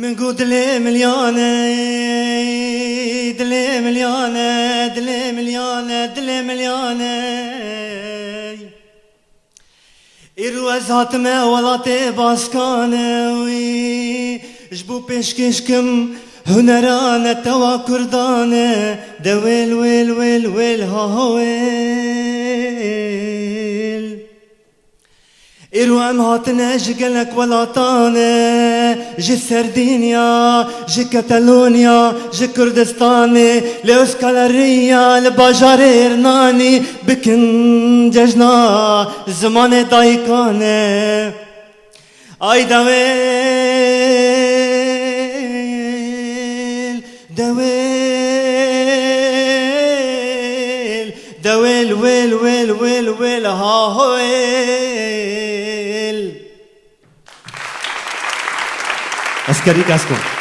من قود دلي مليانة دلي مليانة دلي مليانة دلي مليانة إروز هاتمه ولاتي باسكانة جبو بيشكشكم هنرانة توا كردانة دويل ويل ويل ويل ها ويل إرو أم هاتنا جقلك ولاتانة جي سردينيا جي كتالونيا جي كردستاني لأسكالريا لباجاري إرناني بكن ججنا زمان دايكانة أي دويل دويل دويل ويل ويل ويل ويل ها ويل. أشكرك أشكر.